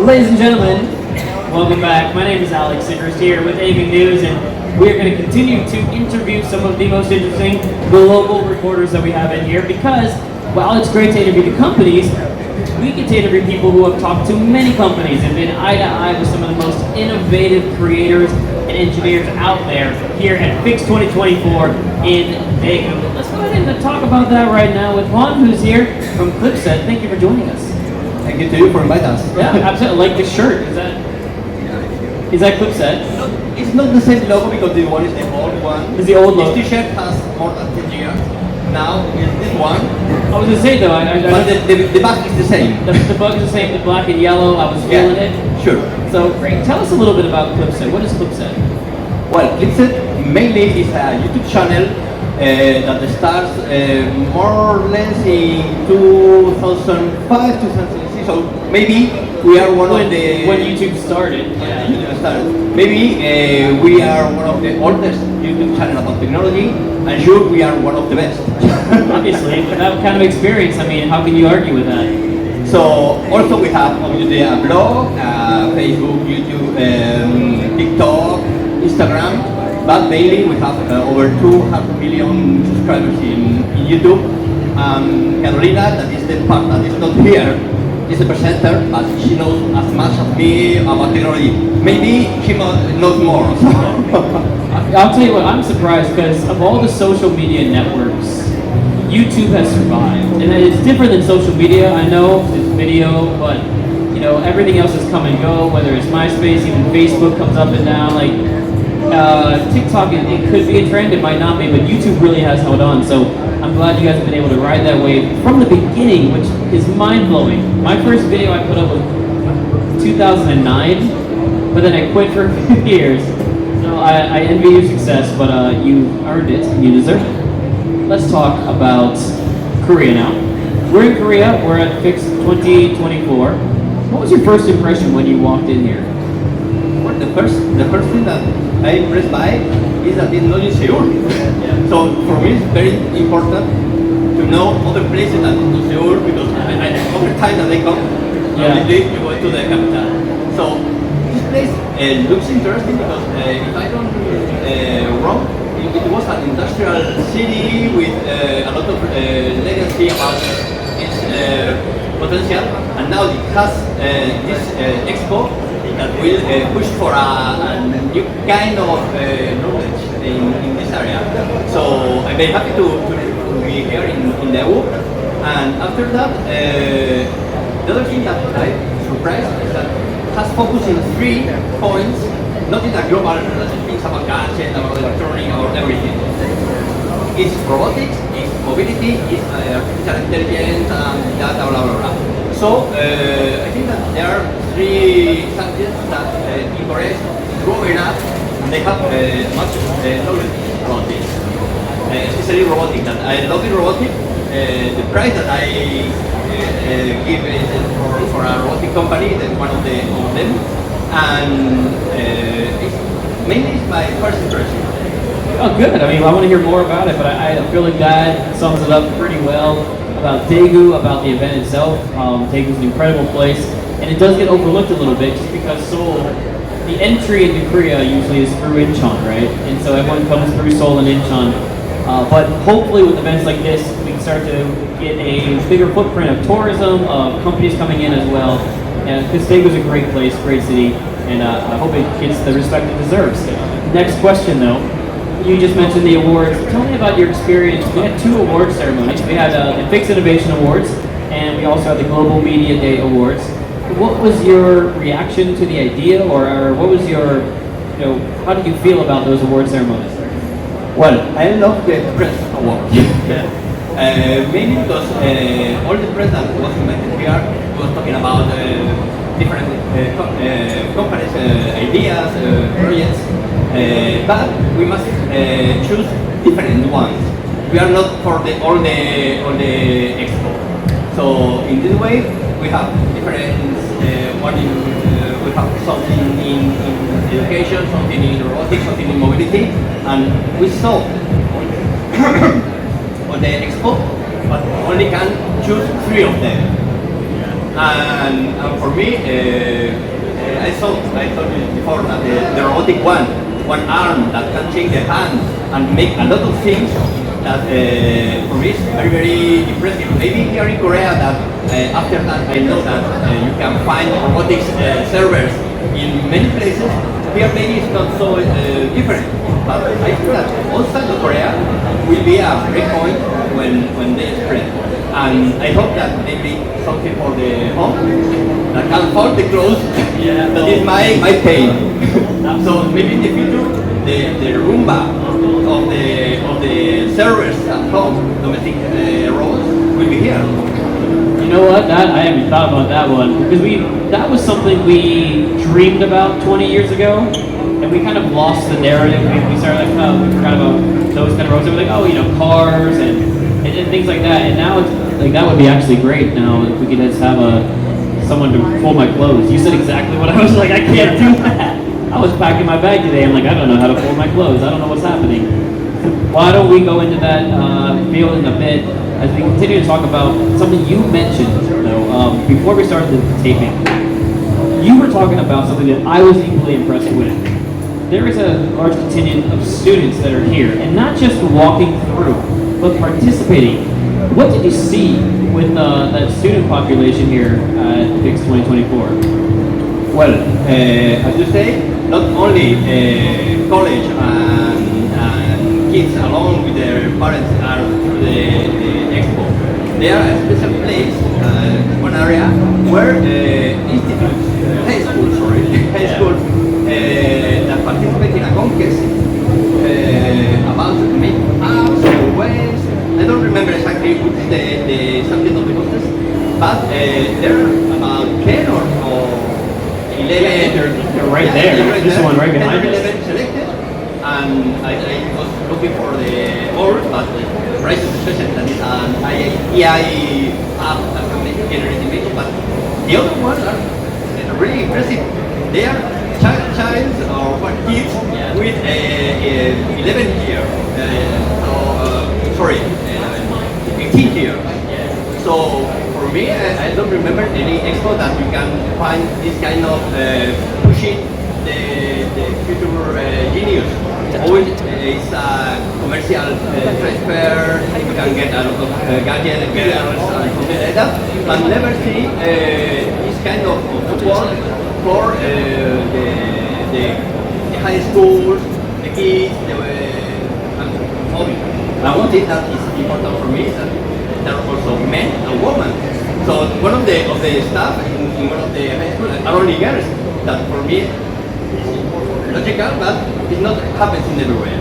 Ladies and gentlemen, welcome back. My name is Alex Sickers here with AV News, and we are going to continue to interview some of the most interesting global reporters that we have in here because while it's great to interview the companies, we get to interview people who have talked to many companies and been eye to eye with some of the most innovative creators and engineers out there here at Fix 2024 in Daegu. Let's go ahead and talk about that right now with Juan, who's here from Clipset. Thank you for joining us. Thank you to you for inviting us. Yeah, absolutely. Like the shirt. Is that Clipset? It's not the same logo because the one is the old one. It's the old logo. This t-shirt has more than 10 years. Now it's this one. I was going to say though, but the back is the same. The bug is the same, the black and yellow. I was feeling it. Sure. So great. Tell us a little bit about Clipset. What is Clipset? Well, Clipset mainly is a YouTube channel that starts more or less in 2005, 2006. So maybe we are one of the... When YouTube started. Yeah. YouTube started. Maybe we are one of the oldest YouTube channel about technology, and sure we are one of the best. Obviously, with that kind of experience, I mean, how can you argue with that? So also we have obviously a blog, Facebook, YouTube, TikTok, Instagram. But mainly we have over 200 million subscribers in YouTube. Carolina, that is the part that is not here, is a presenter, but she knows as much as me about technology. Maybe she knows more. I'll tell you what, I'm surprised because of all the social media networks, YouTube has survived. And it's different than social media. I know it's video, but you know, everything else has come and go, whether it's MySpace, even Facebook comes up and down. Like TikTok, it could be a trend, it might not be, but YouTube really has held on. So I'm glad you guys have been able to ride that wave from the beginning, which is mind-blowing. My first video I put up was 2009, but then I quit for a few years. So I envy your success, but you earned it and you deserve it. Let's talk about Korea now. We're in Korea, we're at Fix 2024. What was your first impression when you walked in here? Well, the first thing that I'm impressed by is that it's not in Seoul. Yeah. So for me it's very important to know other places than Seoul because other time that I come, you go to the capital. So this place looks interesting because if I don't wrong, it was an industrial city with a lot of legacy about its potential, and now it has this Expo that will push for a new kind of knowledge in this area. So I'm very happy to be here in Daegu. And after that, the other thing that I'm surprised is that it has focused in 3 points, not in a global things about gadgets, about electronics, about everything. It's robotics, it's mobility, it's artificial intelligence, and data, blah, blah, blah. So I think that there are 3 subjects that in Korea is growing up and they have much knowledge about this. Especially robotics. That I love the robotics. The price that I give is for a robotic company, that's one of them. And mainly it's my first impression. Oh, good. I mean, I want to hear more about it, but I feel like that sums it up pretty well about Daegu, about the event itself. Daegu is an incredible place, and it does get overlooked a little bit just because Seoul, the entry into Korea usually is through Incheon, right? And so everyone comes through Seoul and Incheon. But hopefully with events like this, we can start to get a bigger footprint of tourism, of companies coming in as well. Because Daegu is a great place, great city, and I hope it gets the respect it deserves. Next question though. You just mentioned the awards. Tell me about your experience. We had 2 award ceremonies. We had the Fix Innovation Awards, and we also had the Global Media Day Awards. What was your reaction to the idea, or what was your, how did you feel about those award ceremonies? Well, I love the press award. Mainly because all the press that was invited here was talking about different companies, ideas, projects. But we must choose different ones. We are not for all the Expo. So in this way, we have different. We have something in education, something in robotics, something in mobility, and we saw on the Expo, but only can choose 3 of them. And for me, the robotic one arm that can change the hand and make a lot of things that for me is very, very impressive. Maybe here in Korea that after that I know that you can find robotics servers in many places. Here maybe it's not so different, but I think that outside of Korea will be a break point when they spread. And I hope that maybe something for the home that can hold the clothes. Yeah. That is my pain. So maybe in the future the Roomba of the servers at home, domestic robots, will be here. You know what? That I haven't thought about that one because that was something we dreamed about 20 years ago, and we kind of lost the narrative. We started like, oh, we forgot about those kind of roads. And we're like, oh, you know, cars and things like that. And now it's like that would be actually great. Now if we could just have someone to fold my clothes. You said exactly what I was like. I can't do that. I was packing my bag today. I'm like, I don't know how to fold my clothes. I don't know what's happening. Why don't we go into that field in a bit as we continue to talk about something you mentioned, though, before we started the taping. You were talking about something that I was equally impressed with. There is a large contingent of students that are here, and not just walking through, but participating. What did you see with that student population here at PIX 2024? Well, as you say, not only college and kids along with their parents are through the Expo. There are a special place, one area where institutes, high schools that participate in a contest about make apps or ways. I don't remember exactly which is the subject of the contest, but there are about 10 or 11. They're right there. This one right behind 10 or us. 11 selected, and I was looking for the board, but right to the session that is an AI app that can generate images, but the other ones are really impressive. They are childs or kids with 11 years, 18 years. So for me, I don't remember any expo that you can find this kind of pushing the future genius. Always it's a commercial transfer, you can get a lot of gadgets, girls, and something like that, but never see this kind of support for the high schools, the kids, and hobby. And one thing that is important for me is that there are also men and women. So one of the staff in one of the high schools are only girls. That for me is logical, but it not happens in everywhere.